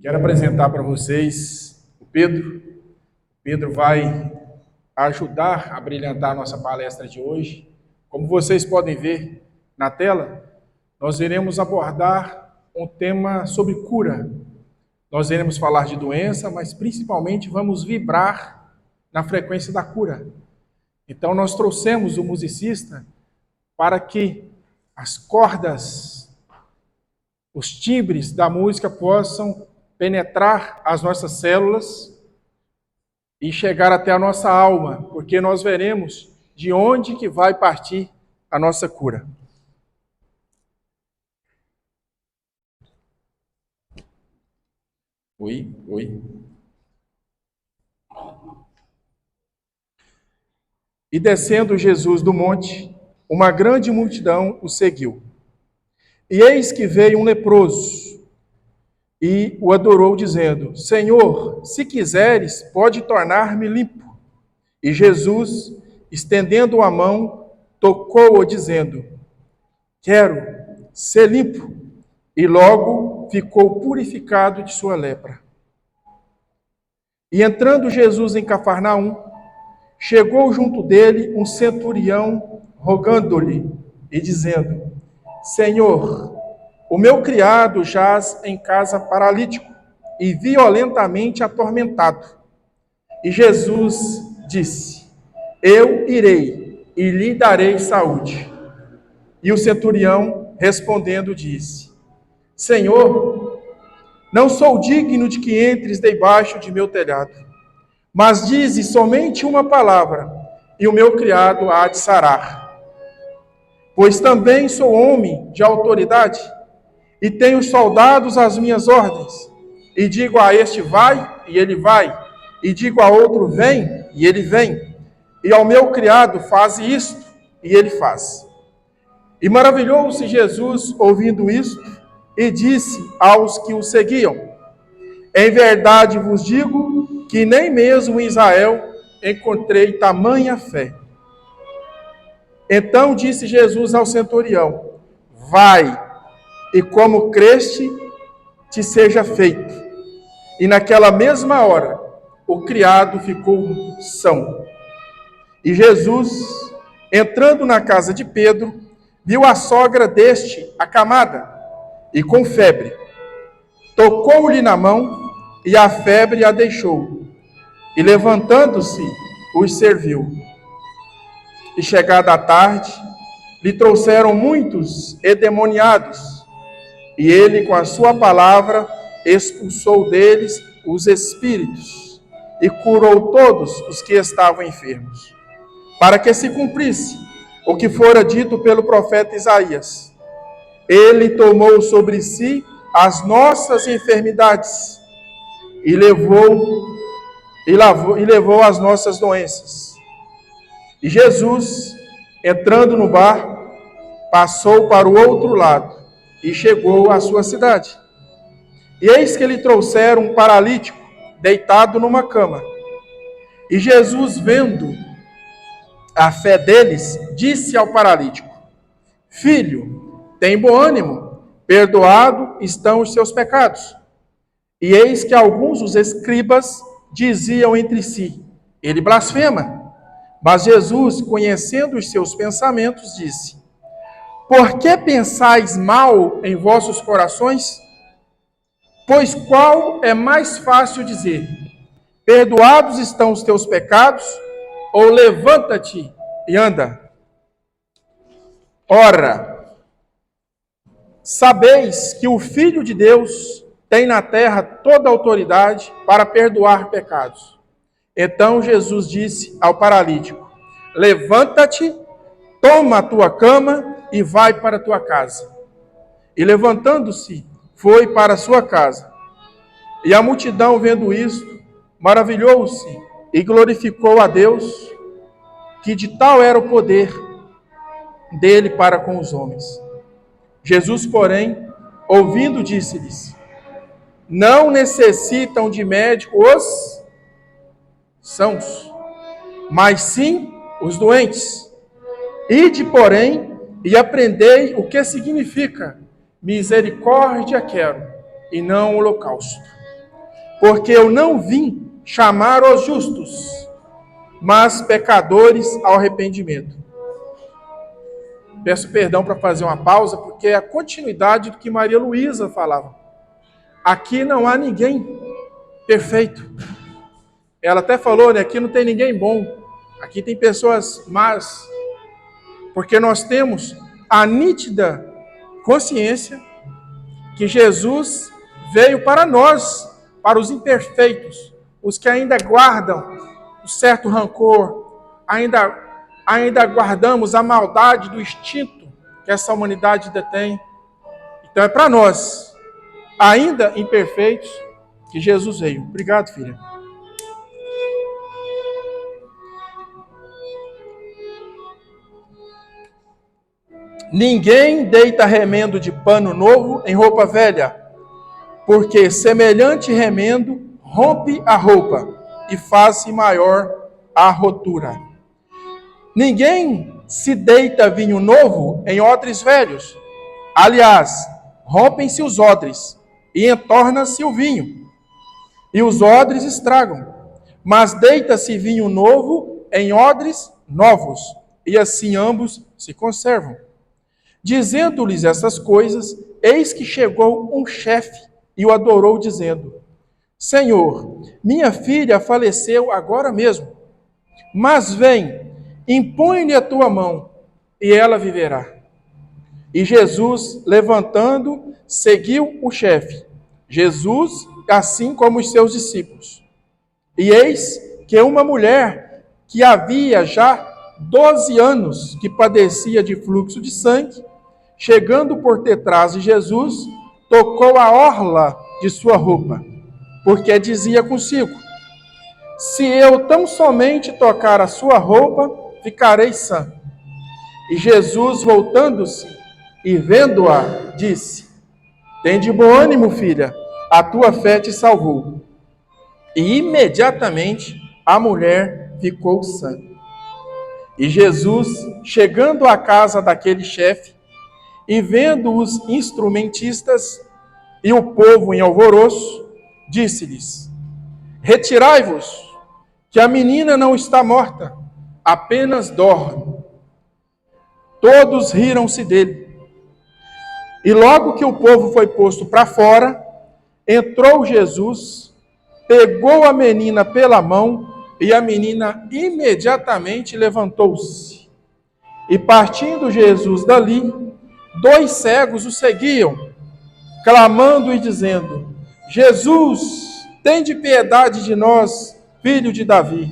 Quero apresentar para vocês o Pedro. Pedro vai ajudar a brilhantar a nossa palestra de hoje. Como vocês podem ver na tela, nós iremos abordar um tema sobre cura. Nós iremos falar de doença, mas principalmente vamos vibrar na frequência da cura. Então nós trouxemos o musicista para que as cordas, os timbres da música possam penetrar as nossas células e chegar até a nossa alma, porque nós veremos de onde que vai partir a nossa cura. Oi. E descendo Jesus do monte, uma grande multidão o seguiu. E eis que veio um leproso, e o adorou, dizendo: Senhor, se quiseres, pode tornar-me limpo. E Jesus, estendendo a mão, tocou-o, dizendo: Quero ser limpo. E logo ficou purificado de sua lepra. E entrando Jesus em Cafarnaum, chegou junto dele um centurião, rogando-lhe e dizendo: Senhor, o meu criado jaz em casa paralítico e violentamente atormentado. E Jesus disse: Eu irei e lhe darei saúde. E o centurião, respondendo, disse: Senhor, não sou digno de que entres debaixo de meu telhado, mas dize somente uma palavra, e o meu criado há de sarar. Pois também sou homem de autoridade, e tenho soldados às minhas ordens, e digo a este vai, e ele vai, e digo a outro vem, e ele vem, e ao meu criado faze isto, e ele faz. E maravilhou-se Jesus ouvindo isto, e disse aos que o seguiam: Em verdade vos digo que nem mesmo em Israel encontrei tamanha fé. Então disse Jesus ao centurião: Vai, e como creste, te seja feito. E naquela mesma hora, o criado ficou são. E Jesus, entrando na casa de Pedro, viu a sogra deste acamada e com febre. Tocou-lhe na mão, e a febre a deixou. E levantando-se, os serviu. E chegada a tarde, lhe trouxeram muitos endemoniados, e ele, com a sua palavra, expulsou deles os espíritos, e curou todos os que estavam enfermos, para que se cumprisse o que fora dito pelo profeta Isaías: Ele tomou sobre si as nossas enfermidades, e levou as nossas doenças. E Jesus, entrando no barco, passou para o outro lado e chegou à sua cidade. E eis que lhe trouxeram um paralítico deitado numa cama. E Jesus, vendo a fé deles, disse ao paralítico: Filho, tem bom ânimo, perdoado estão os seus pecados. E eis que alguns dos escribas diziam entre si: Ele blasfema. Mas Jesus, conhecendo os seus pensamentos, disse: Por que pensais mal em vossos corações? Pois qual é mais fácil dizer: Perdoados estão os teus pecados, ou levanta-te e anda? Ora, sabeis que o Filho de Deus tem na terra toda a autoridade para perdoar pecados. Então Jesus disse ao paralítico: Levanta-te, toma a tua cama e vai para a tua casa. E levantando-se, foi para a sua casa. E a multidão, vendo isto, maravilhou-se e glorificou a Deus, que de tal era o poder dele para com os homens. Jesus, porém, ouvindo, disse-lhes: Não necessitam de médico os sãos, mas sim os doentes. Ide, porém, e aprendei o que significa misericórdia quero, e não holocausto. porque eu não vim chamar os justos, mas pecadores ao arrependimento. Peço perdão para fazer uma pausa, porque é a continuidade do que Maria Luísa falava. Aqui não há ninguém perfeito. Ela até falou, né? Aqui não tem ninguém bom. Aqui tem pessoas más. Porque nós temos a nítida consciência que Jesus veio para nós, para os imperfeitos, os que ainda guardam um certo rancor, ainda guardamos a maldade do instinto que essa humanidade detém. Então é para nós, ainda imperfeitos, que Jesus veio. Obrigado, filha. Ninguém deita remendo de pano novo em roupa velha, porque semelhante remendo rompe a roupa e faz-se maior a rotura. Ninguém se deita vinho novo em odres velhos. Aliás, rompem-se os odres e entorna-se o vinho, e os odres estragam. Mas deita-se vinho novo em odres novos, e assim ambos se conservam. Dizendo-lhes essas coisas, eis que chegou um chefe e o adorou, dizendo: Senhor, minha filha faleceu agora mesmo, mas vem, impõe-lhe a tua mão, e ela viverá. E Jesus, levantando, seguiu o chefe. Jesus, assim como os seus discípulos. E eis que uma mulher que havia já 12 anos que padecia de fluxo de sangue, chegando por detrás de Jesus, tocou a orla de sua roupa, porque dizia consigo: se eu tão somente tocar a sua roupa, ficarei sã. E Jesus, voltando-se e vendo-a, disse: tende bom ânimo, filha, a tua fé te salvou. E imediatamente a mulher ficou sã. E Jesus, chegando à casa daquele chefe, e vendo os instrumentistas e o povo em alvoroço, disse-lhes: retirai-vos, que a menina não está morta, apenas dorme. Todos riram-se dele. E logo que o povo foi posto para fora, entrou Jesus, pegou a menina pela mão, e a menina imediatamente levantou-se. E partindo Jesus dali, 2 cegos o seguiam, clamando e dizendo: Jesus, tende piedade de nós, filho de Davi.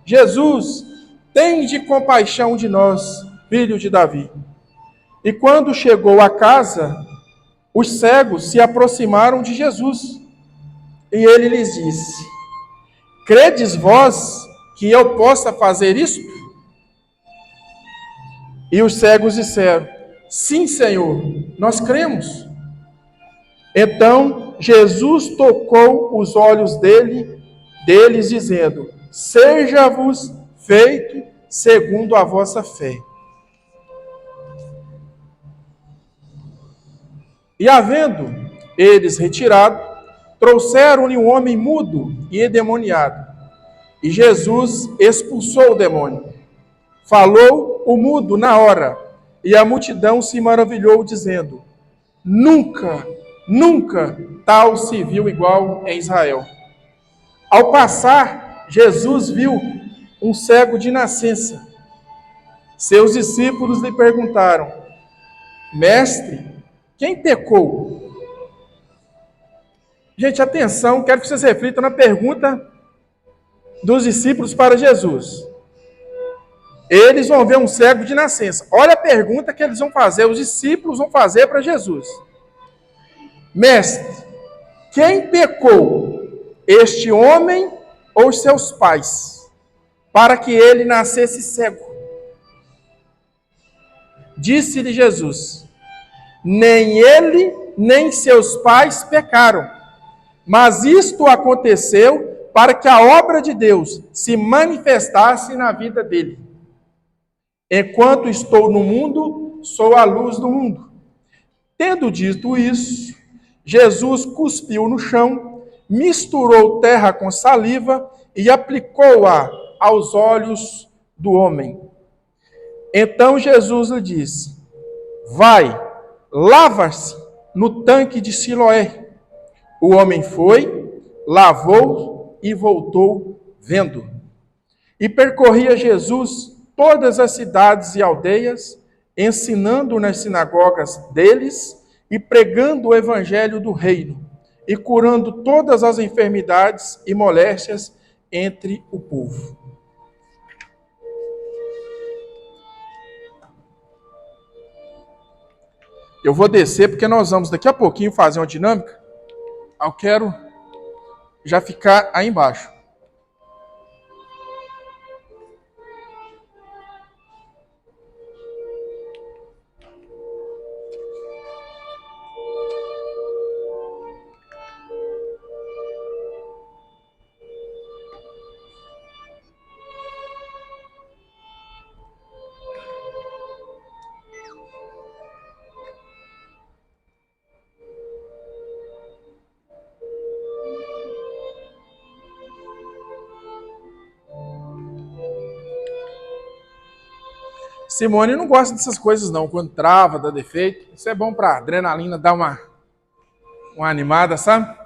Jesus, tende compaixão de nós, filho de Davi. E quando chegou à casa, os cegos se aproximaram de Jesus. E ele lhes disse: credes vós que eu possa fazer isto? E os cegos disseram: sim, Senhor, nós cremos. Então Jesus tocou os olhos deles, dizendo: seja-vos feito segundo a vossa fé. E havendo eles retirado, trouxeram-lhe um homem mudo e endemoniado. E Jesus expulsou o demônio. Falou o mudo na hora, e a multidão se maravilhou, dizendo: nunca tal se viu igual em Israel. Ao passar, Jesus viu um cego de nascença. Seus discípulos lhe perguntaram: mestre, quem pecou? Gente, atenção, quero que vocês reflitam na pergunta dos discípulos para Jesus. Eles vão ver um cego de nascença. Olha a pergunta que eles vão fazer, os discípulos vão fazer para Jesus. Mestre, quem pecou, este homem ou seus pais, para que ele nascesse cego? Disse-lhe Jesus: nem ele, nem seus pais pecaram, mas isto aconteceu para que a obra de Deus se manifestasse na vida dele. Enquanto estou no mundo, sou a luz do mundo. Tendo dito isso, Jesus cuspiu no chão misturou terra com saliva e aplicou-a aos olhos do homem. Então Jesus lhe disse: vai, lava-se no tanque de Siloé. O homem foi, lavou e voltou vendo. E percorria Jesus todas as cidades e aldeias, ensinando nas sinagogas deles e pregando o evangelho do reino, e curando todas as enfermidades e moléstias entre o povo. Eu vou descer porque nós vamos daqui a pouquinho fazer uma dinâmica. Eu quero já ficar aí embaixo. Simone não gosta dessas coisas não, quando trava, dá defeito. Isso é bom para adrenalina dar uma animada, sabe?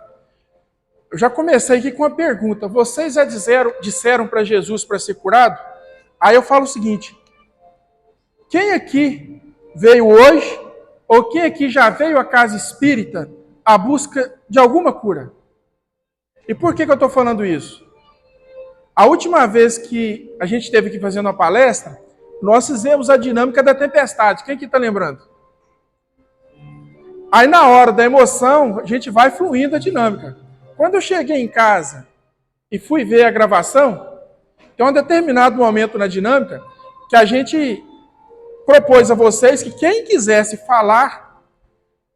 Eu já comecei aqui com uma pergunta. Vocês já disseram para Jesus para ser curado? Aí eu falo o seguinte: quem aqui veio hoje, ou quem aqui já veio à casa espírita à busca de alguma cura? E por que eu estou falando isso? A última vez que a gente esteve aqui fazendo uma palestra, nós fizemos a dinâmica da tempestade. Quem aqui está lembrando? Aí na hora da emoção, a gente vai fluindo a dinâmica. Quando eu cheguei em casa e fui ver a gravação, tem um determinado momento na dinâmica que a gente propôs a vocês que quem quisesse falar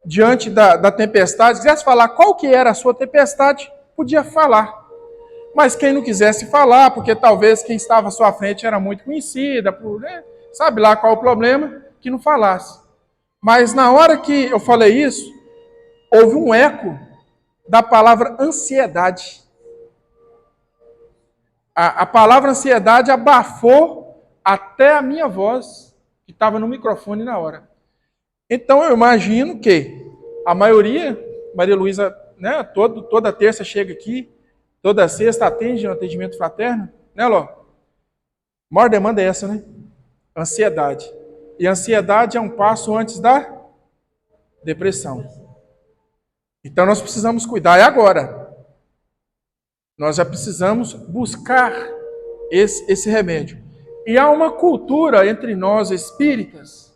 diante da tempestade, quisesse falar qual que era a sua tempestade, podia falar. Mas quem não quisesse falar, porque talvez quem estava à sua frente era muito conhecida, sabe lá qual o problema, que não falasse. Mas na hora que eu falei isso, houve um eco da palavra ansiedade. A palavra ansiedade abafou até a minha voz, que estava no microfone na hora. Então eu imagino que a maioria, Maria Luísa, né, toda terça chega aqui, toda sexta atende no atendimento fraterno, né, Ló? A maior demanda é essa, né? Ansiedade. E a ansiedade é um passo antes da depressão. Então nós precisamos cuidar. E agora? Nós já precisamos buscar esse remédio. E há uma cultura entre nós espíritas.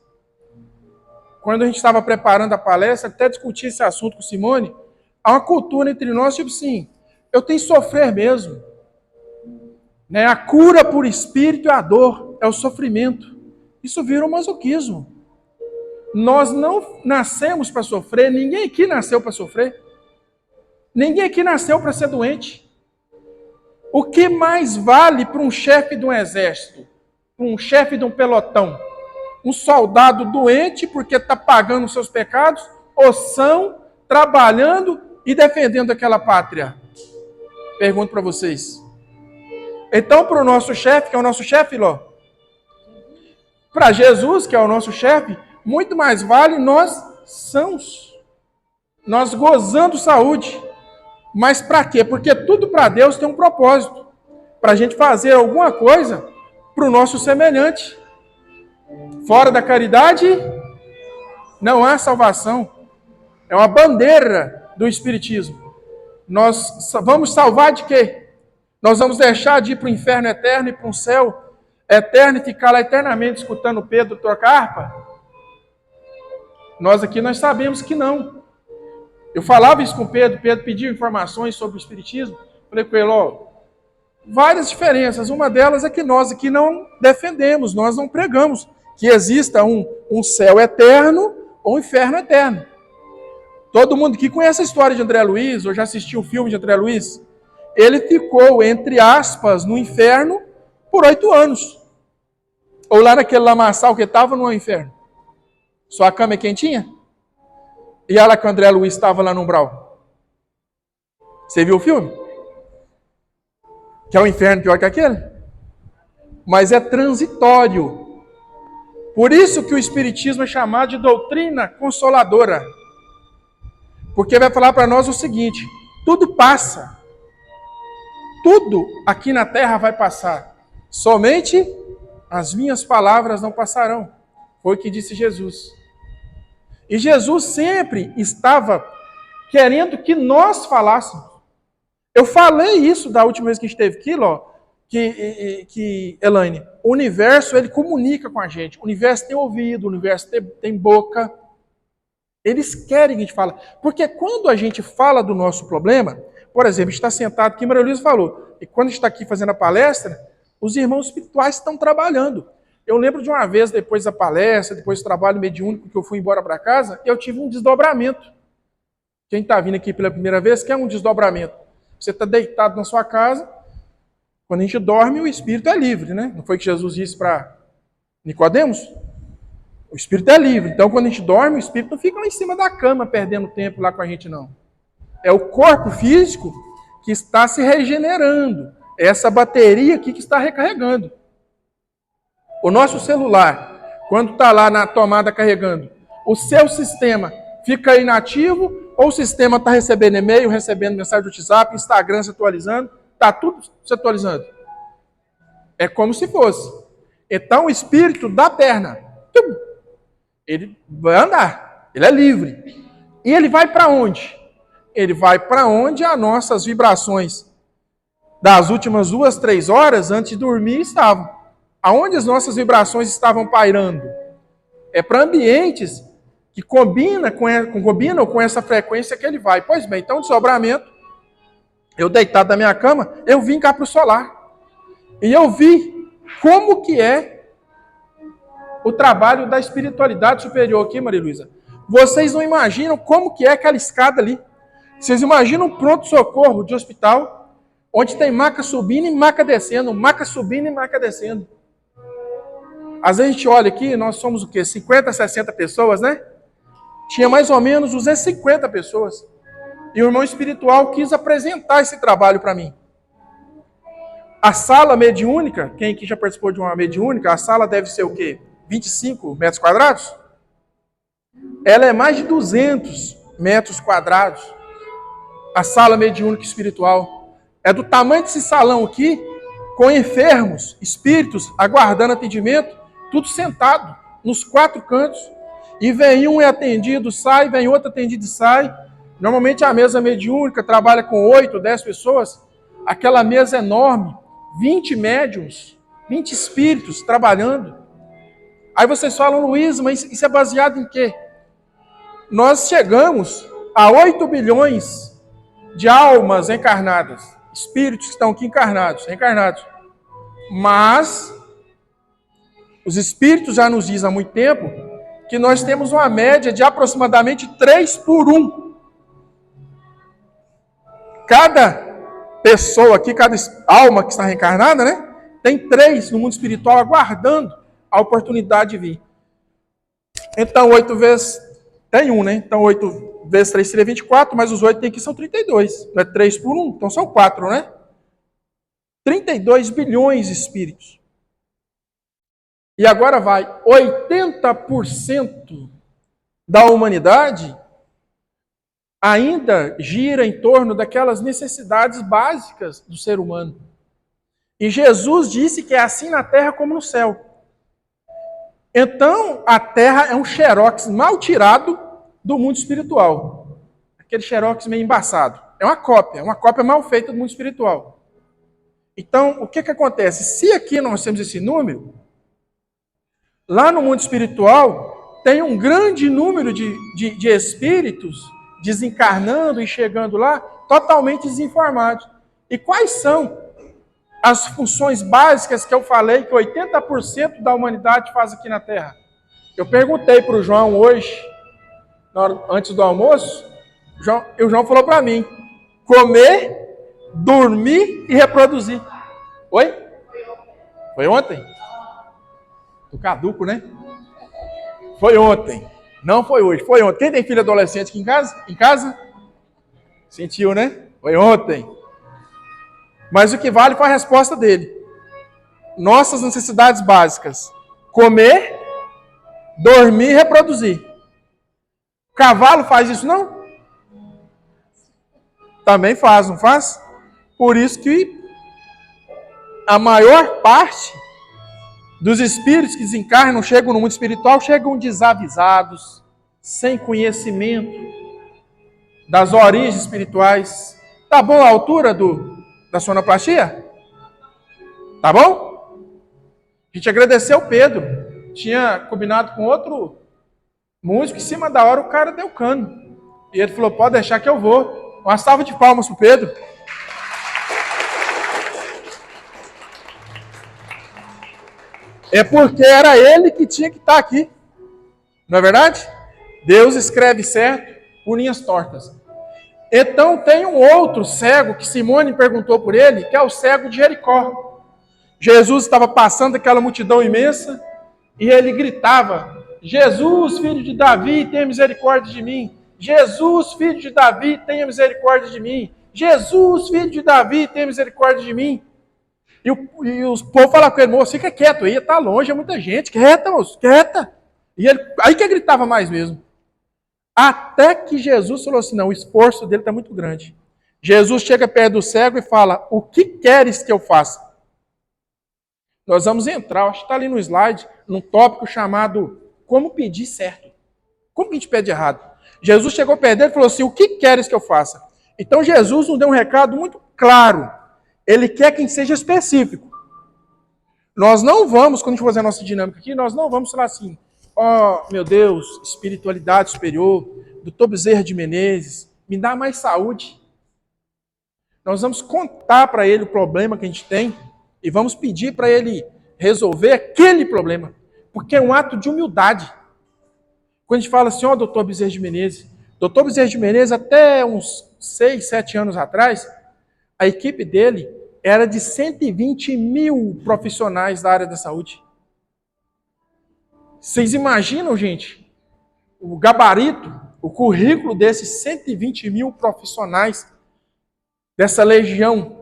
Quando a gente estava preparando a palestra, até discuti esse assunto com Simone, há uma cultura entre nós, tipo assim, eu tenho que sofrer mesmo. Né? A cura por espírito é a dor, é o sofrimento. Isso vira um masoquismo. Nós não nascemos para sofrer, ninguém aqui nasceu para sofrer. Ninguém aqui nasceu para ser doente. O que mais vale para um chefe de um exército, para um chefe de um pelotão? Um soldado doente porque está pagando os seus pecados, ou são trabalhando e defendendo aquela pátria? Pergunto para vocês. Então, para o nosso chefe, que é o nosso chefe, Ló, para Jesus, que é o nosso chefe, muito mais vale nós sãos, nós gozando saúde. Mas para quê? Porque tudo para Deus tem um propósito. Para a gente fazer alguma coisa para o nosso semelhante. Fora da caridade, não há salvação. É uma bandeira do Espiritismo. Nós vamos salvar de quê? Nós vamos deixar de ir para o inferno eterno e para um céu eterno e ficar lá eternamente escutando Pedro tocar harpa? Nós aqui nós sabemos que não. Eu falava isso com Pedro pediu informações sobre o Espiritismo. Falei com ele, várias diferenças. Uma delas é que nós aqui não defendemos, nós não pregamos que exista um céu eterno ou um inferno eterno. Todo mundo aqui conhece a história de André Luiz, ou já assistiu o filme de André Luiz. Ele ficou, entre aspas, no inferno por 8 anos. Ou lá naquele lamaçal que estava no inferno. Sua cama é quentinha? E ela que o André Luiz estava lá no umbral. Você viu o filme? Que é o inferno pior que aquele? Mas é transitório. Por isso que o Espiritismo é chamado de doutrina consoladora. Porque vai falar para nós o seguinte: tudo passa. Tudo aqui na terra vai passar. Somente as minhas palavras não passarão. Foi o que disse Jesus. E Jesus sempre estava querendo que nós falássemos. Eu falei isso da última vez que a gente esteve aqui, Elaine, o universo, ele comunica com a gente. O universo tem ouvido, o universo tem boca. Eles querem que a gente fale. Porque quando a gente fala do nosso problema, por exemplo, a gente está sentado aqui, Maria Luísa falou, e quando a gente está aqui fazendo a palestra, os irmãos espirituais estão trabalhando. Eu lembro de uma vez, depois da palestra, depois do trabalho mediúnico, que eu fui embora para casa, eu tive um desdobramento. Quem está vindo aqui pela primeira vez, quer um desdobramento. Você está deitado na sua casa, quando a gente dorme, o espírito é livre, né? Não foi que Jesus disse para Nicodemos? O espírito é livre. Então, quando a gente dorme, o espírito não fica lá em cima da cama, perdendo tempo lá com a gente, não. É o corpo físico que está se regenerando. É essa bateria aqui que está recarregando. O nosso celular, quando está lá na tomada carregando, o seu sistema fica inativo ou o sistema está recebendo e-mail, recebendo mensagem do WhatsApp, Instagram se atualizando, está tudo se atualizando. É como se fosse. Então o espírito da perna, ele vai andar, ele é livre. E ele vai para onde? Ele vai para onde as nossas vibrações das últimas 2, 3 horas antes de dormir estavam. Aonde as nossas vibrações estavam pairando? É para ambientes que combinam com essa frequência que ele vai. Pois bem, então, desdobramento, eu deitado na minha cama, eu vim cá para o solar. E eu vi como que é o trabalho da espiritualidade superior aqui, Maria Luísa. Vocês não imaginam como que é aquela escada ali. Vocês imaginam um pronto-socorro de hospital, onde tem maca subindo e maca descendo, maca subindo e maca descendo. Às vezes a gente olha aqui, nós somos o quê? 50, 60 pessoas, né? Tinha mais ou menos 250 pessoas. E o irmão espiritual quis apresentar esse trabalho para mim. A sala mediúnica, quem aqui já participou de uma mediúnica, a sala deve ser o quê? 25 metros quadrados? Ela é mais de 200 metros quadrados. A sala mediúnica espiritual. É do tamanho desse salão aqui, com enfermos, espíritos, aguardando atendimento, tudo sentado, nos 4 cantos. E vem um é atendido, sai, vem outro atendido e sai. Normalmente a mesa mediúnica trabalha com 8, 10 pessoas. Aquela mesa enorme, 20 médiuns, 20 espíritos trabalhando. Aí vocês falam, Luiz, mas isso é baseado em quê? Nós chegamos a 8 bilhões de almas encarnadas. Espíritos que estão aqui encarnados. Mas os espíritos já nos dizem há muito tempo que nós temos uma média de aproximadamente 3 por 1. Cada pessoa aqui, cada alma que está reencarnada, né, tem 3 no mundo espiritual aguardando a oportunidade de vir. Então, 8 vezes... Tem 1, né? Então, 8 vezes 3 seria 24, mas os 8 tem aqui são 32. Não é 3 por 1, então são 4, né? 32 bilhões de espíritos. E agora vai, 80% da humanidade ainda gira em torno daquelas necessidades básicas do ser humano. E Jesus disse que é assim na terra como no céu. Então, a terra é um xerox mal tirado do mundo espiritual. Aquele xerox meio embaçado. É uma cópia mal feita do mundo espiritual. Então, o que acontece? Se aqui nós temos esse número, lá no mundo espiritual, tem um grande número de espíritos desencarnando e chegando lá, totalmente desinformados. E quais são as funções básicas que eu falei que 80% da humanidade faz aqui na Terra? Eu perguntei para o João hoje, antes do almoço, o João falou para mim, comer, dormir e reproduzir. Oi? Foi ontem? Tô caduco, né? Foi ontem. Não foi hoje, foi ontem. Quem tem filho adolescente aqui em casa? Em casa? Sentiu, né? Foi ontem. Mas o que vale foi a resposta dele. Nossas necessidades básicas: comer, dormir e reproduzir. O cavalo faz isso, não? Também faz, não faz? Por isso que a maior parte dos espíritos que desencarnam, chegam no mundo espiritual, chegam desavisados, sem conhecimento das origens espirituais. Tá bom a altura da sonoplastia? Tá bom? A gente agradeceu o Pedro. Tinha combinado com outro músico, em cima da hora o cara deu cano. E ele falou, pode deixar que eu vou. Uma salva de palmas pro Pedro. É porque era ele que tinha que estar aqui. Não é verdade? Deus escreve certo por linhas tortas. Então tem um outro cego que Simone perguntou por ele, que é o cego de Jericó. Jesus estava passando aquela multidão imensa e ele gritava: Jesus, filho de Davi, tenha misericórdia de mim. Jesus, filho de Davi, tenha misericórdia de mim. Jesus, filho de Davi, tenha misericórdia de mim. E os povos falavam com ele, moço, fica quieto aí, tá longe, é muita gente, quieta, moço, quieta. E ele, aí que ele gritava mais mesmo. Até que Jesus falou assim, não, o esforço dele está muito grande. Jesus chega perto do cego e fala, o que queres que eu faça? Nós vamos entrar, acho que está ali no slide, num tópico chamado como pedir certo. Como que a gente pede errado? Jesus chegou perto dele e falou assim, o que queres que eu faça? Então Jesus nos deu um recado muito claro. Ele quer que seja específico. Nós não vamos, quando a gente fazer a nossa dinâmica aqui, nós não vamos falar assim, meu Deus, espiritualidade superior, Dr. Bezerra de Menezes, me dá mais saúde. Nós vamos contar para ele o problema que a gente tem e vamos pedir para ele resolver aquele problema, porque é um ato de humildade. Quando a gente fala assim, Dr. Bezerra de Menezes, Dr. Bezerra de Menezes, até uns 6, 7 anos atrás, a equipe dele era de 120 mil profissionais da área da saúde. Vocês imaginam, gente, o gabarito, o currículo desses 120 mil profissionais, dessa legião,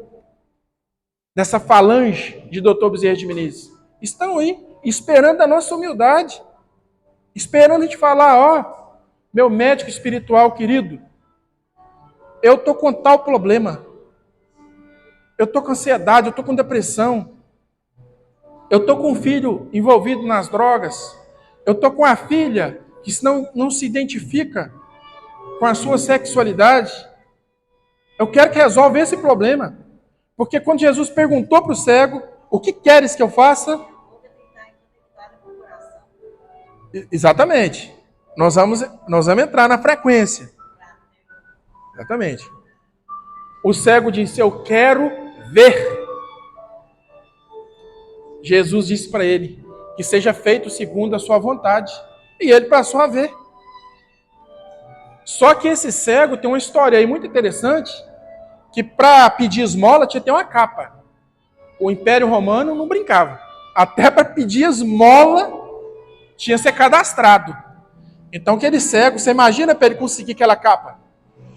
dessa falange de Dr. Bezerra de Menezes? Estão aí, esperando a nossa humildade, esperando a gente falar, meu médico espiritual querido, eu estou com tal problema, eu estou com ansiedade, eu estou com depressão, eu estou com um filho envolvido nas drogas, eu estou com a filha que não se identifica com a sua sexualidade. Eu quero que resolva esse problema. Porque quando Jesus perguntou para o cego, o que queres que eu faça? Exatamente. Nós vamos entrar na frequência. Exatamente. O cego disse, eu quero ver. Jesus disse para ele, que seja feito segundo a sua vontade. E ele passou a ver. Só que esse cego tem uma história aí muito interessante, que para pedir esmola tinha que ter uma capa. O Império Romano não brincava. Até para pedir esmola tinha que ser cadastrado. Então aquele cego, você imagina para ele conseguir aquela capa?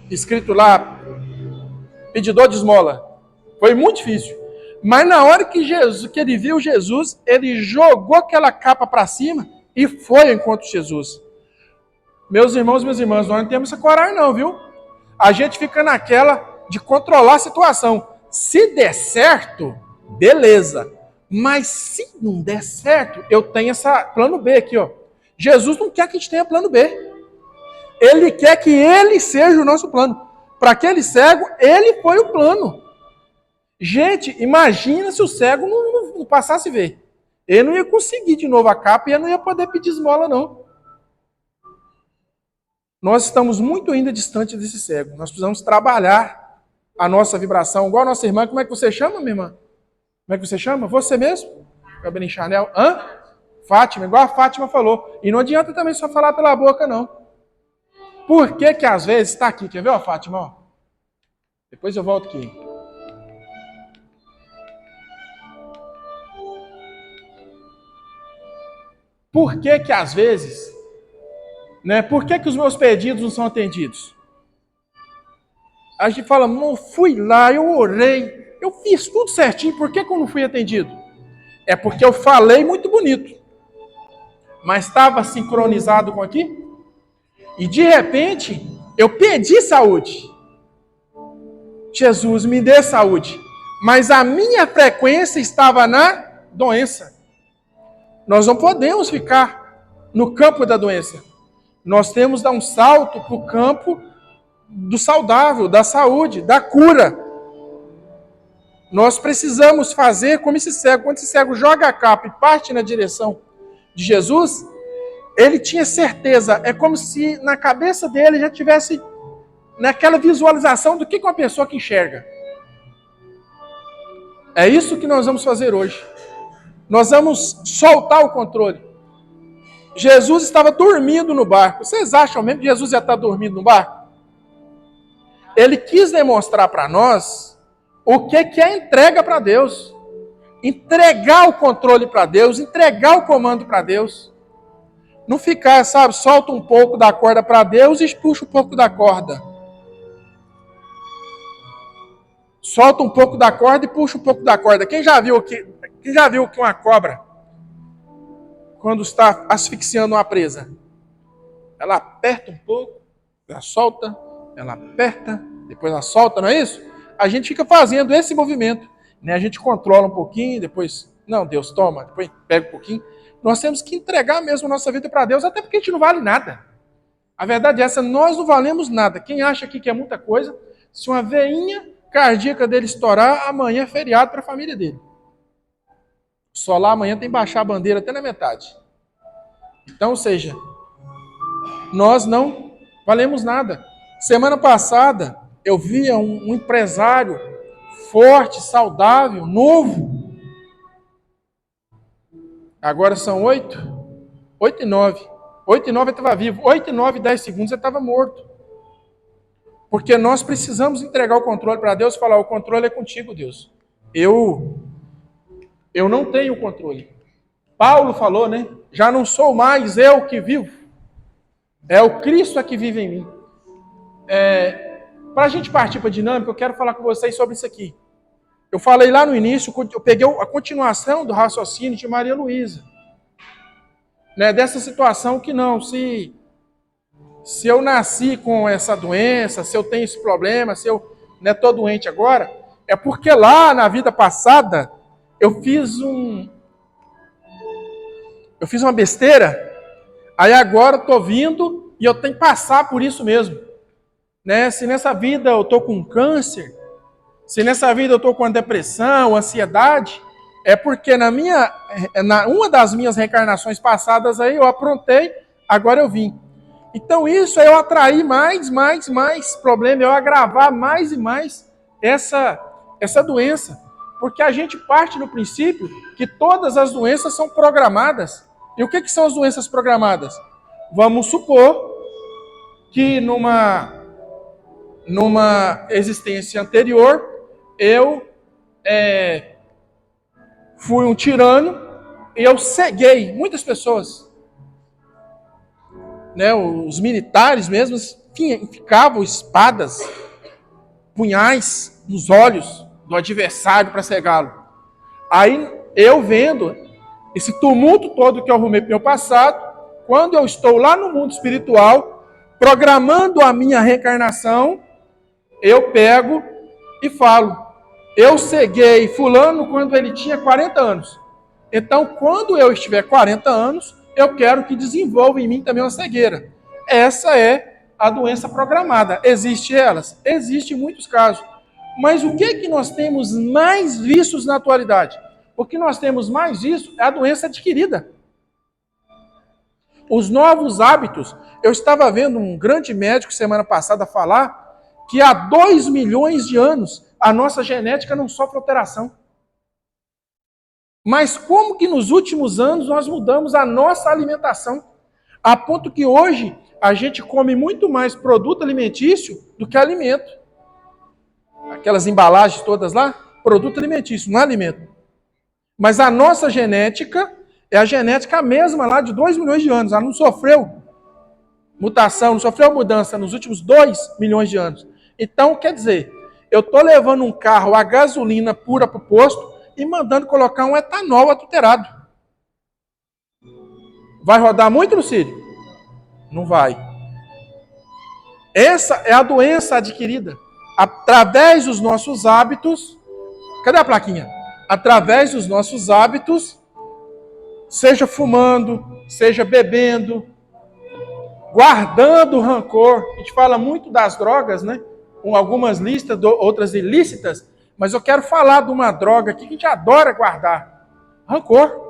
Escrito lá, pedidor de esmola. Foi muito difícil. Mas na hora que ele viu Jesus, ele jogou aquela capa para cima e foi ao encontro de Jesus. Meus irmãos e minhas irmãs, nós não temos essa coragem não, viu? A gente fica naquela de controlar a situação. Se der certo, beleza. Mas se não der certo, eu tenho essa plano B aqui, ó. Jesus não quer que a gente tenha plano B. Ele quer que ele seja o nosso plano. Para aquele cego, ele foi o plano. Gente, imagina se o cego não passasse a ver. Ele não ia conseguir de novo a capa e ele não ia poder pedir esmola, não. Nós estamos muito ainda distante desse cego. Nós precisamos trabalhar a nossa vibração. Igual a nossa irmã. Como é que você chama, minha irmã? Como é que você chama? Você mesmo? Gabriel Chanel. Hã? Fátima, igual a Fátima falou. E não adianta também só falar pela boca, não. Por que que às vezes... Está aqui, quer ver, ó, Fátima? Ó. Depois eu volto aqui. Por que que às vezes... Né? Por que que os meus pedidos não são atendidos? A gente fala, não, fui lá, eu orei, eu fiz tudo certinho, por que eu não fui atendido? É porque eu falei muito bonito, mas estava sincronizado com aqui? E de repente, eu pedi saúde. Jesus me dê saúde. Mas a minha frequência estava na doença. Nós não podemos ficar no campo da doença. Nós temos que dar um salto para o campo do saudável, da saúde, da cura. Nós precisamos fazer como esse cego. Quando esse cego joga a capa e parte na direção de Jesus, ele tinha certeza. É como se na cabeça dele já tivesse naquela visualização do que uma pessoa que enxerga. É isso que nós vamos fazer hoje. Nós vamos soltar o controle. Jesus estava dormindo no barco. Vocês acham mesmo que Jesus ia estar dormindo no barco? Ele quis demonstrar para nós o que é entrega para Deus. Entregar o controle para Deus, entregar o comando para Deus. Não ficar, sabe, solta um pouco da corda para Deus e puxa um pouco da corda. Solta um pouco da corda e puxa um pouco da corda. Quem já viu que uma cobra, quando está asfixiando uma presa, ela aperta um pouco, ela solta, ela aperta, depois ela solta, não é isso? A gente fica fazendo esse movimento, né? A gente controla um pouquinho, depois, não, Deus toma, depois pega um pouquinho. Nós temos que entregar mesmo a nossa vida para Deus, até porque a gente não vale nada. A verdade é essa, nós não valemos nada. Quem acha aqui que é muita coisa, se uma veinha cardíaca dele estourar, amanhã é feriado para a família dele. Só lá amanhã tem que baixar a bandeira até na metade. Então, ou seja, nós não valemos nada. Semana passada, eu via um empresário forte, saudável, novo. Agora são 8:09. 8:09 eu estava vivo. 8:09, 10 segundos eu estava morto. Porque nós precisamos entregar o controle para Deus e falar, o controle é contigo, Deus. Eu não tenho controle. Paulo falou, né? Já não sou mais eu que vivo. É o Cristo que vive em mim. Para a gente partir para a dinâmica, eu quero falar com vocês sobre isso aqui. Eu falei lá no início, eu peguei a continuação do raciocínio de Maria Luísa. Né? Dessa situação que não, se eu nasci com essa doença, se eu tenho esse problema, se eu não estou doente agora, é porque lá na vida passada eu fiz uma besteira, aí agora eu estou vindo e eu tenho que passar por isso mesmo. Né? Se nessa vida eu estou com câncer, se nessa vida eu estou com depressão, ansiedade, é porque uma das minhas reencarnações passadas aí eu aprontei, agora eu vim. Então isso é eu atrair mais problema, eu agravar mais e mais essa doença. Porque a gente parte do princípio que todas as doenças são programadas. E o que são as doenças programadas? Vamos supor que numa existência anterior, eu fui um tirano e eu ceguei muitas pessoas. Né, os militares mesmo ficavam espadas, punhais nos olhos do adversário para cegá-lo. Aí eu vendo esse tumulto todo que eu arrumei para o meu passado, quando eu estou lá no mundo espiritual, programando a minha reencarnação, eu pego e falo, eu ceguei fulano quando ele tinha 40 anos. Então, quando eu estiver 40 anos, eu quero que desenvolva em mim também uma cegueira. Essa é a doença programada. Existe elas? Existe em muitos casos. Mas o que nós temos mais vistos na atualidade? O que nós temos mais visto é a doença adquirida. Os novos hábitos. Eu estava vendo um grande médico semana passada falar que há 2 milhões de anos a nossa genética não sofre alteração. Mas como que nos últimos anos nós mudamos a nossa alimentação, a ponto que hoje a gente come muito mais produto alimentício do que alimento. Aquelas embalagens todas lá, produto alimentício, não é alimento. Mas a nossa genética é a genética mesma lá de 2 milhões de anos. Ela não sofreu mutação, não sofreu mudança nos últimos 2 milhões de anos. Então, quer dizer, eu estou levando um carro a gasolina pura para o posto e mandando colocar um etanol adulterado. Vai rodar muito, Lucílio? Não vai. Essa é a doença adquirida. Através dos nossos hábitos. Cadê a plaquinha? Através dos nossos hábitos, seja fumando, seja bebendo, guardando rancor. A gente fala muito das drogas, né? Com algumas listas, outras ilícitas, mas eu quero falar de uma droga aqui que a gente adora guardar. Rancor.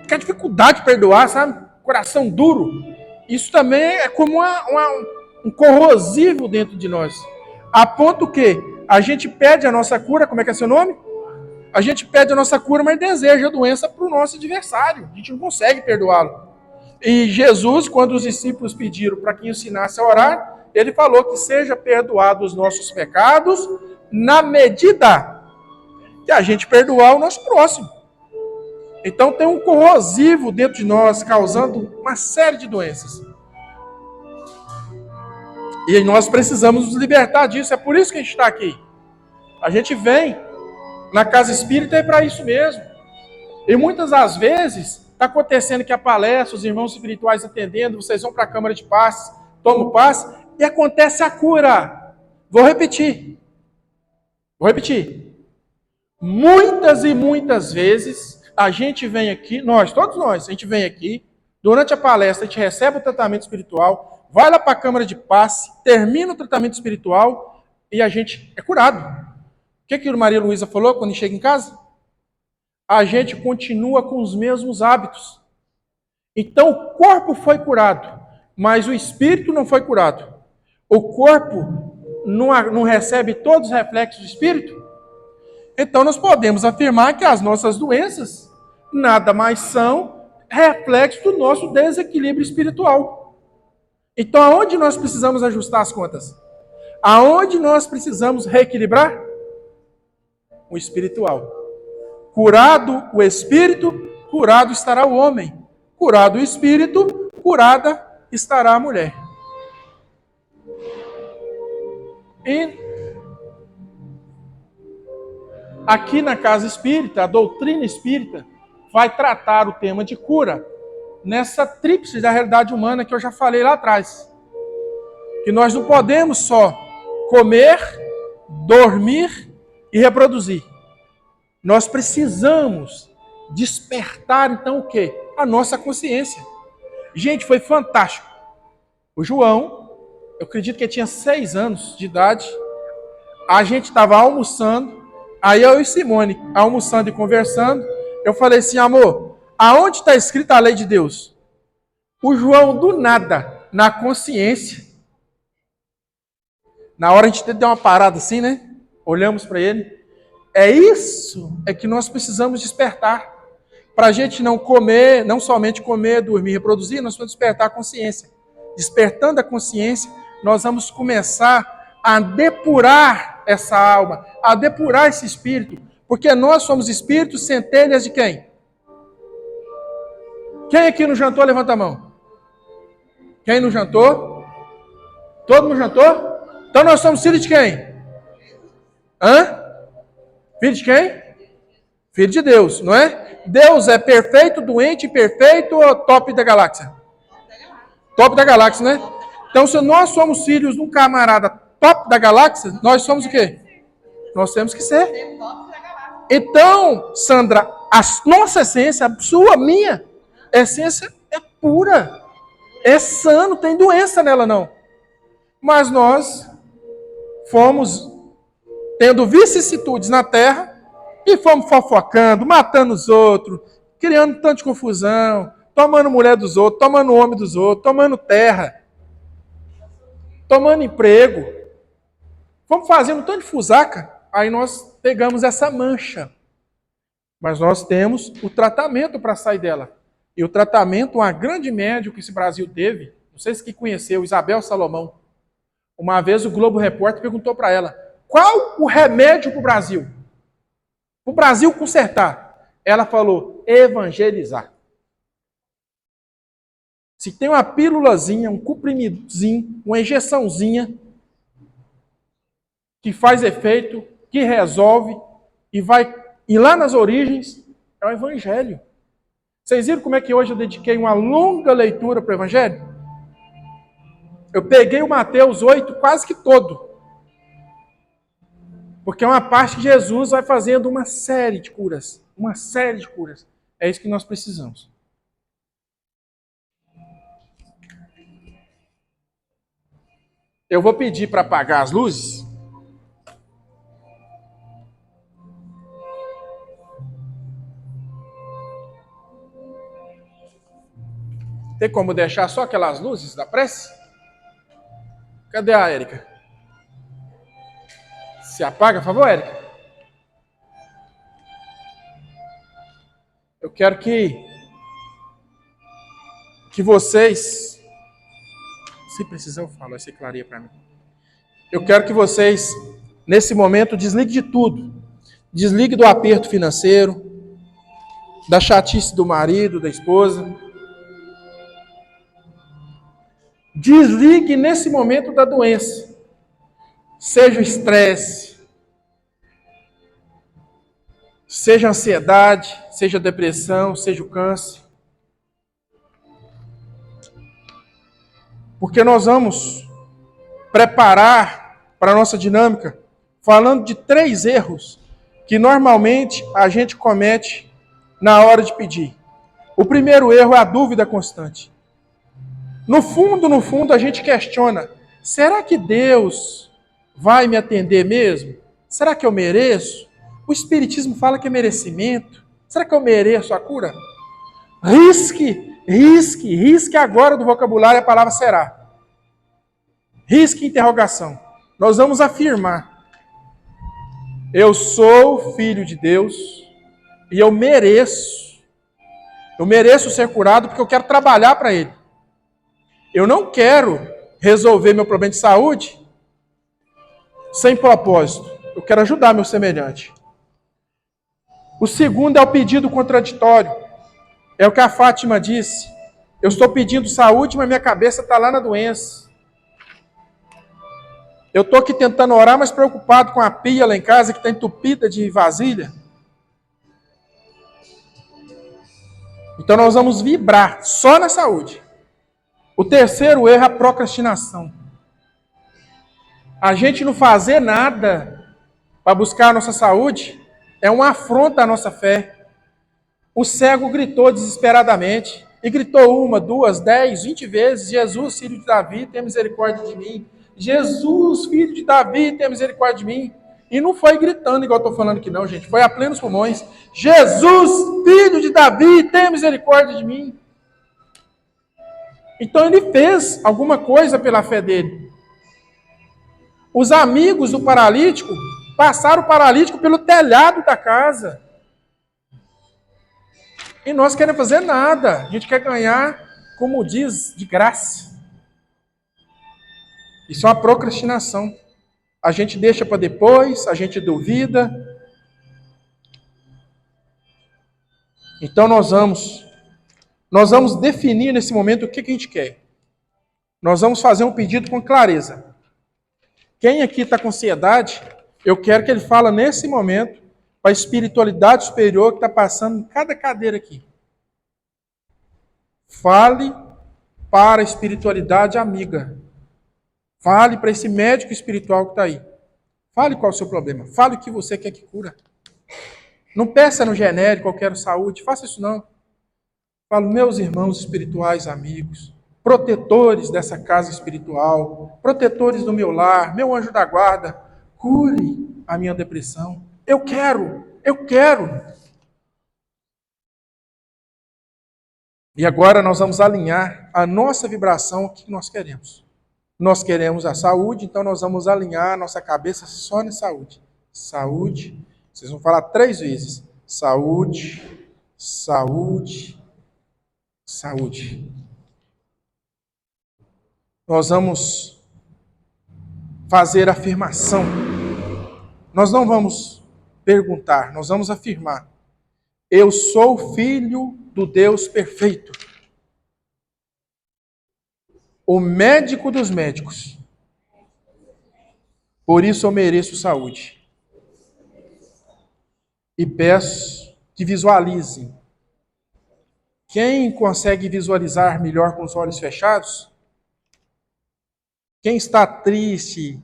Que a dificuldade de perdoar, sabe? Coração duro. Isso também é como um corrosivo dentro de nós. A ponto que a gente pede a nossa cura, como é que é seu nome? A gente pede a nossa cura, mas deseja a doença para o nosso adversário. A gente não consegue perdoá-lo. E Jesus, quando os discípulos pediram para que ensinasse a orar, ele falou que seja perdoado os nossos pecados na medida que a gente perdoar o nosso próximo. Então tem um corrosivo dentro de nós, causando uma série de doenças. E nós precisamos nos libertar disso. É por isso que a gente está aqui. A gente vem na casa espírita é para isso mesmo. E muitas das vezes está acontecendo que a palestra, os irmãos espirituais atendendo, vocês vão para a Câmara de Paz, tomam paz, e acontece a cura. Vou repetir. Muitas e muitas vezes a gente vem aqui, todos nós, a gente vem aqui, durante a palestra a gente recebe o tratamento espiritual, vai lá para a Câmara de Paz, termina o tratamento espiritual e a gente é curado. O que a Maria Luísa falou quando chega em casa? A gente continua com os mesmos hábitos. Então o corpo foi curado, mas o espírito não foi curado. O corpo não recebe todos os reflexos do espírito. Então nós podemos afirmar que as nossas doenças nada mais são reflexos do nosso desequilíbrio espiritual. Então aonde nós precisamos ajustar as contas? Aonde nós precisamos reequilibrar? O espiritual. Curado o espírito, curado estará o homem. Curado o espírito, curada estará a mulher. E aqui na casa espírita, a doutrina espírita vai tratar o tema de cura nessa tríplice da realidade humana que eu já falei lá atrás. Que nós não podemos só comer, dormir e reproduzir. Nós precisamos despertar, então, o quê? A nossa consciência. Gente, foi fantástico. O João, eu acredito que ele tinha 6 anos de idade, a gente estava almoçando, aí eu e Simone, almoçando e conversando, eu falei assim, amor, aonde está escrita a lei de Deus? O João, do nada, na consciência, na hora a gente deu uma parada assim, né? Olhamos para ele. É que nós precisamos despertar. Para a gente não comer, não somente comer, dormir, reproduzir, nós vamos despertar a consciência. Despertando a consciência, nós vamos começar a depurar essa alma, a depurar esse espírito, porque nós somos espíritos centelhas de quem? Quem aqui não jantou, levanta a mão. Quem não jantou? Todo mundo jantou? Então nós somos filhos de quem? Filho de quem? Filho de Deus, não é? Deus é perfeito, doente, perfeito ou top da galáxia? Top da galáxia, né? Então, se nós somos filhos de um camarada top da galáxia, nós somos o quê? Nós temos que ser. Então, Sandra, a nossa essência, a sua, a minha essência é pura. É sã, não tem doença nela, não. Mas nós fomos tendo vicissitudes na terra e fomos fofocando, matando os outros, criando tanto de confusão, tomando mulher dos outros, tomando homem dos outros, tomando terra, tomando emprego. Fomos fazendo tanto de fusaca, aí nós pegamos essa mancha. Mas nós temos o tratamento para sair dela. E o tratamento, uma grande médica que esse Brasil teve, não sei se quem conheceu, Isabel Salomão. Uma vez o Globo Repórter perguntou para ela, qual o remédio para o Brasil? Para o Brasil consertar. Ela falou, evangelizar. Se tem uma pílulazinha, um comprimidozinho, uma injeçãozinha, que faz efeito, que resolve e vai ir lá nas origens, é o Evangelho. Vocês viram como é que hoje eu dediquei uma longa leitura para o Evangelho? Eu peguei o Mateus 8 quase que todo. Porque é uma parte que Jesus vai fazendo uma série de curas. Uma série de curas. É isso que nós precisamos. Eu vou pedir para apagar as luzes. Tem como deixar só aquelas luzes da prece? Cadê a Érica? Se apaga, por favor, Érica. Eu quero que vocês, se precisar eu falo, você clareia para mim. Eu quero que vocês, nesse momento, desliguem de tudo. Desligue do aperto financeiro, da chatice do marido, da esposa. Desligue nesse momento da doença. Seja o estresse, seja a ansiedade, seja a depressão, seja o câncer. Porque nós vamos preparar para a nossa dinâmica falando de 3 erros que normalmente a gente comete na hora de pedir. O primeiro erro é a dúvida constante. No fundo, a gente questiona: será que Deus vai me atender mesmo? Será que eu mereço? O Espiritismo fala que é merecimento. Será que eu mereço a cura? Risque agora do vocabulário a palavra será. Risque interrogação. Nós vamos afirmar: eu sou filho de Deus e eu mereço ser curado porque eu quero trabalhar para Ele. Eu não quero resolver meu problema de saúde sem propósito. Eu quero ajudar meu semelhante. O segundo é o pedido contraditório. É o que a Fátima disse. Eu estou pedindo saúde, mas minha cabeça está lá na doença. Eu estou aqui tentando orar, mas preocupado com a pia lá em casa que está entupida de vasilha. Então nós vamos vibrar só na saúde. O terceiro erro é a procrastinação. A gente não fazer nada para buscar a nossa saúde é uma afronta à nossa fé. O cego gritou desesperadamente, e gritou 1, 2, 10, 20 vezes: Jesus, filho de Davi, tenha misericórdia de mim. Jesus, filho de Davi, tenha misericórdia de mim. E não foi gritando igual eu estou falando aqui não, gente. Foi a plenos pulmões: Jesus, filho de Davi, tenha misericórdia de mim. Então ele fez alguma coisa pela fé dele. Os amigos do paralítico passaram o paralítico pelo telhado da casa. E nós queremos fazer nada. A gente quer ganhar, como diz, de graça. Isso é uma procrastinação. A gente deixa para depois, a gente duvida. Então nós vamos definir nesse momento o que a gente quer. Nós vamos fazer um pedido com clareza. Quem aqui está com ansiedade, eu quero que ele fale nesse momento para a espiritualidade superior que está passando em cada cadeira aqui. Fale para a espiritualidade amiga. Fale para esse médico espiritual que está aí. Fale qual é o seu problema. Fale o que você quer que cura. Não peça no genérico, eu quero saúde. Faça isso não. Falo, meus irmãos espirituais amigos, protetores dessa casa espiritual, protetores do meu lar, meu anjo da guarda, cure a minha depressão. Eu quero. E agora nós vamos alinhar a nossa vibração ao que nós queremos. Nós queremos a saúde, então nós vamos alinhar a nossa cabeça só na saúde. Saúde, vocês vão falar 3 vezes. Saúde, saúde, saúde. Nós vamos fazer afirmação. Nós não vamos perguntar, nós vamos afirmar. Eu sou filho do Deus perfeito. O médico dos médicos. Por isso eu mereço saúde. E peço que visualizem. Quem consegue visualizar melhor com os olhos fechados? Quem está triste,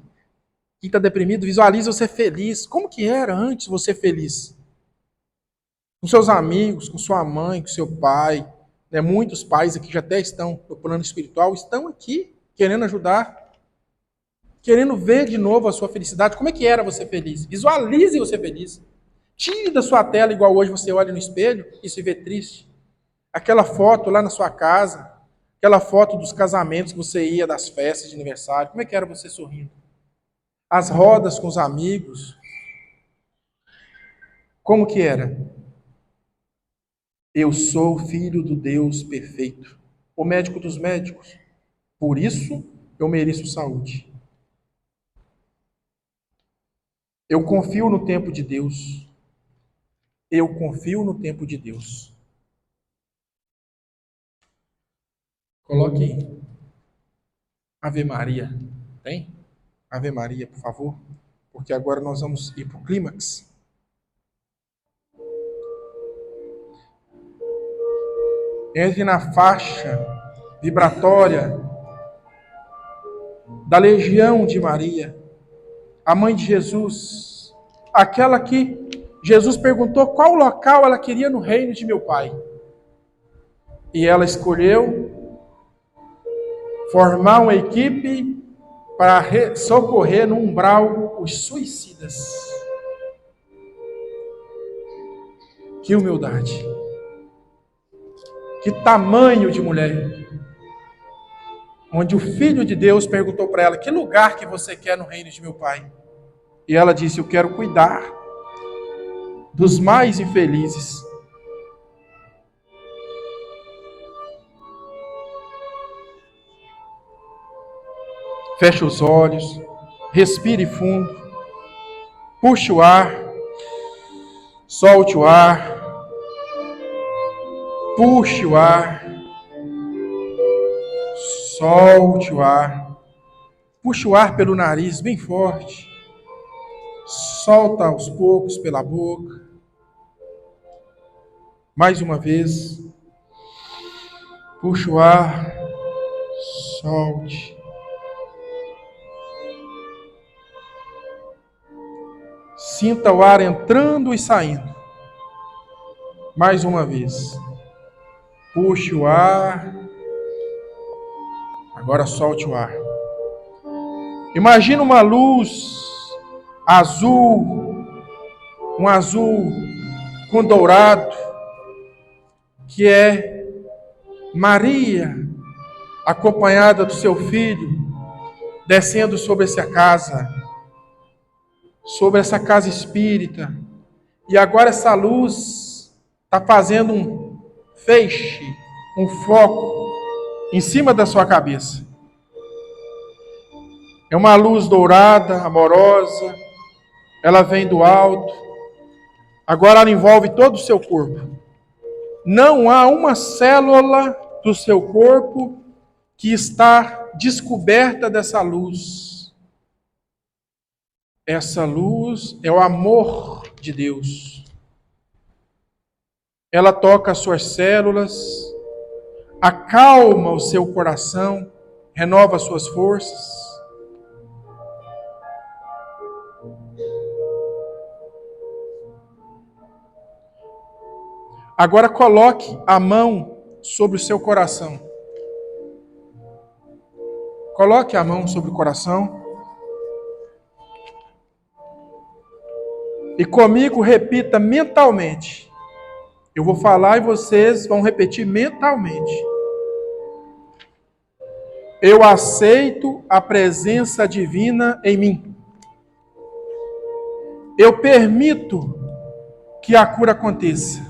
quem está deprimido, visualiza você feliz. Como que era antes você feliz? Com seus amigos, com sua mãe, com seu pai. Né? Muitos pais aqui já até estão no plano espiritual, estão aqui querendo ajudar, querendo ver de novo a sua felicidade. Como é que era você feliz? Visualize você feliz. Tire da sua tela, igual hoje você olha no espelho e se vê triste. Aquela foto lá na sua casa, aquela foto dos casamentos que você ia, das festas de aniversário, como é que era você sorrindo? As rodas com os amigos, como que era? Eu sou filho do Deus perfeito, o médico dos médicos, por isso eu mereço saúde. Eu confio no tempo de Deus. Eu confio no tempo de Deus. Coloque aí. Ave Maria. Tem? Ave Maria, por favor. Porque agora nós vamos ir para o clímax. Entre na faixa vibratória da Legião de Maria, a mãe de Jesus, aquela que Jesus perguntou qual local ela queria no reino de meu Pai. E ela escolheu formar uma equipe para socorrer no umbral os suicidas. Que humildade! Que tamanho de mulher! Onde o Filho de Deus perguntou para ela, que lugar que você quer no reino de meu Pai? E ela disse, eu quero cuidar dos mais infelizes. Feche os olhos, respire fundo, puxe o ar, solte o ar, puxe o ar, solte o ar, puxe o ar pelo nariz bem forte, solta aos poucos pela boca. Mais uma vez, puxe o ar, solte. Sinta o ar entrando e saindo. Mais uma vez. Puxe o ar. Agora solte o ar. Imagina uma luz azul, um azul com dourado, que é Maria, acompanhada do seu filho, descendo sobre essa casa espírita. E agora essa luz está fazendo um feixe, um foco em cima da sua cabeça. É uma luz dourada, amorosa, ela vem do alto, agora ela envolve todo o seu corpo. Não há uma célula do seu corpo que está descoberta dessa luz. Essa luz é o amor de Deus. Ela toca as suas células, acalma o seu coração, renova as suas forças. Agora coloque a mão sobre o seu coração. Coloque a mão sobre o coração. E comigo repita mentalmente. Eu vou falar e vocês vão repetir mentalmente. Eu aceito a presença divina em mim. Eu permito que a cura aconteça.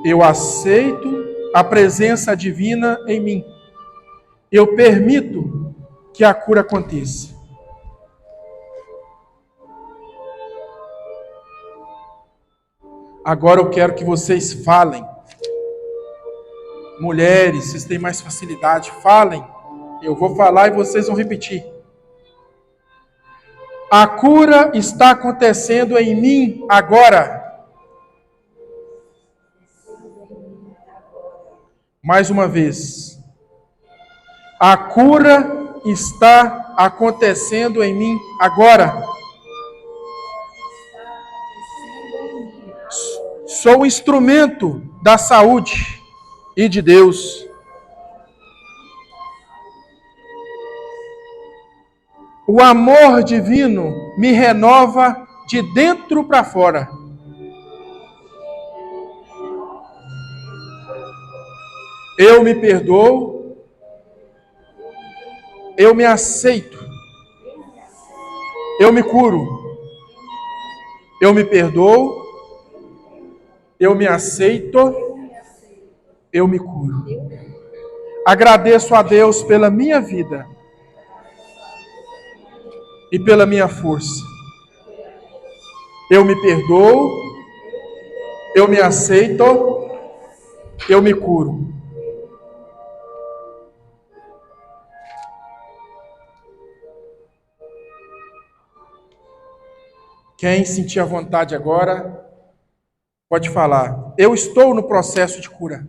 Eu aceito a presença divina em mim. Eu permito que a cura aconteça. Agora eu quero que vocês falem. Mulheres, vocês têm mais facilidade, falem. Eu vou falar e vocês vão repetir. A cura está acontecendo em mim agora. Mais uma vez. A cura está acontecendo em mim agora. Sou instrumento da saúde e de Deus. O amor divino me renova de dentro para fora. Eu me perdoo, eu me aceito, eu me curo, eu me perdoo, eu me aceito, eu me curo. Agradeço a Deus pela minha vida e pela minha força. Eu me perdoo, eu me aceito, eu me curo. Quem sentir a vontade agora, pode falar. Eu estou no processo de cura.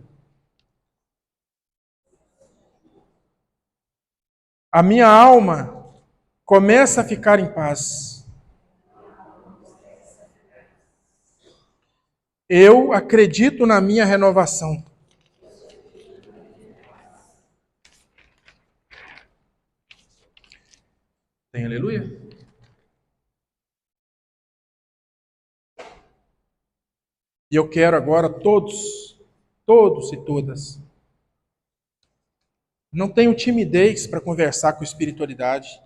A minha alma começa a ficar em paz. Eu acredito na minha renovação. Tem aleluia? E eu quero agora todos e todas. Não tenho timidez para conversar com espiritualidade.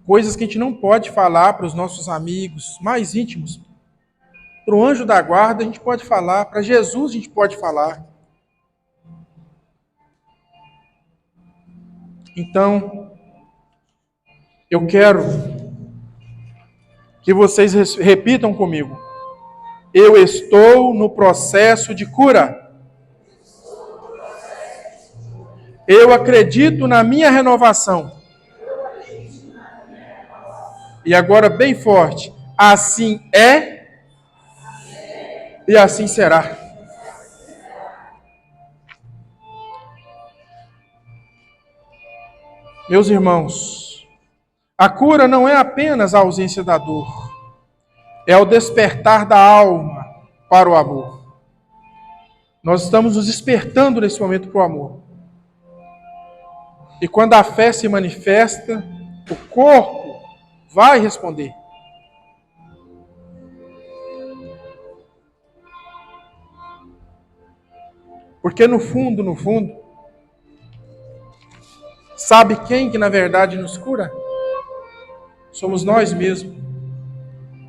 Coisas que a gente não pode falar para os nossos amigos mais íntimos. Para o anjo da guarda a gente pode falar, para Jesus a gente pode falar. Então, eu quero que vocês repitam comigo. Eu estou no processo de cura. Eu acredito na minha renovação. E agora bem forte. Assim é e assim será. Meus irmãos, a cura não é apenas a ausência da dor. É o despertar da alma para o amor. Nós estamos nos despertando nesse momento para o amor. E quando a fé se manifesta, o corpo vai responder. Porque no fundo, sabe quem que na verdade nos cura? Somos nós mesmos.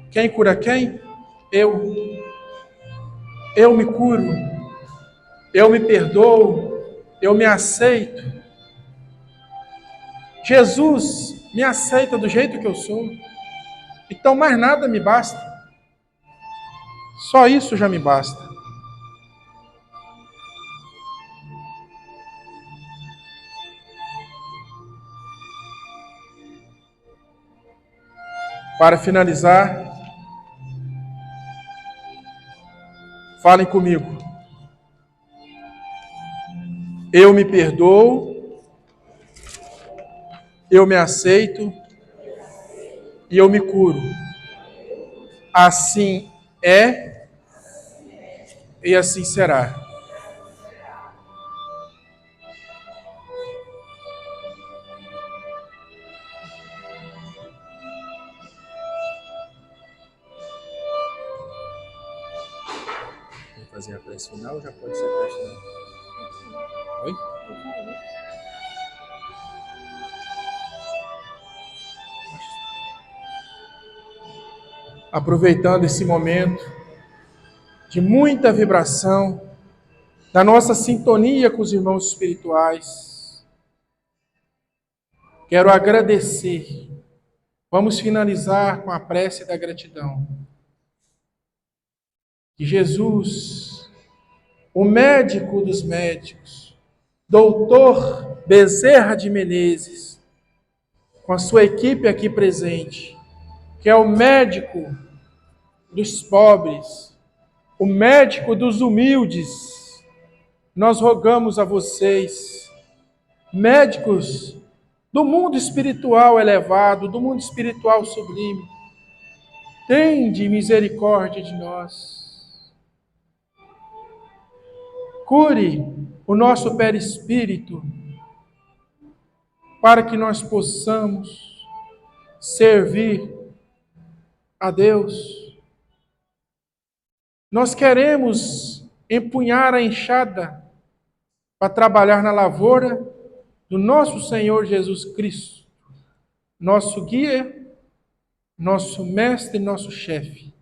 Quem cura quem? Eu. Eu me curo. Eu me perdoo. Eu me aceito. Jesus me aceita do jeito que eu sou. Então mais nada me basta. Só isso já me basta. Para finalizar, falem comigo. Eu me perdoo, eu me aceito e eu me curo. Assim é e assim será. Vou fazer a prece final, já pode ser a prece final. Oi? Aproveitando esse momento de muita vibração, da nossa sintonia com os irmãos espirituais, quero agradecer. Vamos finalizar com a prece da gratidão. Que Jesus, o médico dos médicos, Doutor Bezerra de Menezes, com a sua equipe aqui presente, que é o médico dos pobres, o médico dos humildes, nós rogamos a vocês, médicos do mundo espiritual elevado, do mundo espiritual sublime, tende misericórdia de nós. Cure o nosso perispírito, para que nós possamos servir a Deus. Nós queremos empunhar a enxada para trabalhar na lavoura do nosso Senhor Jesus Cristo, nosso guia, nosso mestre, nosso chefe.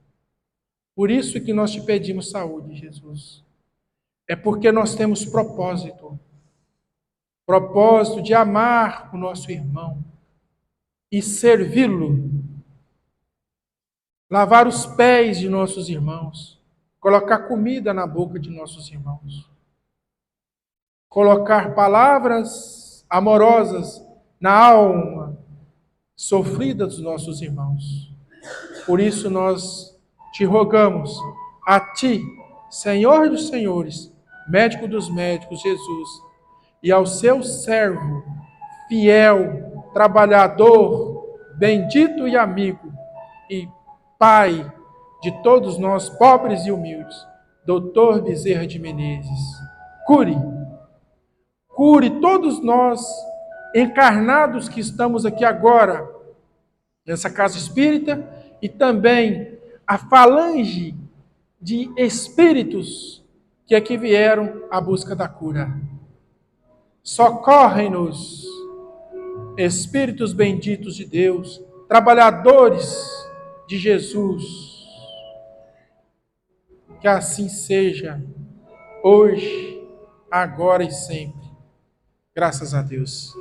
Por isso que nós te pedimos saúde, Jesus. É porque nós temos propósito de amar o nosso irmão e servi-lo, lavar os pés de nossos irmãos, colocar comida na boca de nossos irmãos, colocar palavras amorosas na alma sofrida dos nossos irmãos. Por isso nós te rogamos, a ti, Senhor dos senhores, médico dos médicos, Jesus, e ao seu servo, fiel, trabalhador, bendito e amigo, e Pai de todos nós, pobres e humildes, Doutor Bezerra de Menezes, cure todos nós, encarnados que estamos aqui agora, nessa casa espírita, e também a falange de espíritos que aqui vieram à busca da cura. Socorrem-nos, espíritos benditos de Deus, trabalhadores de Jesus. Que assim seja, hoje, agora e sempre. Graças a Deus.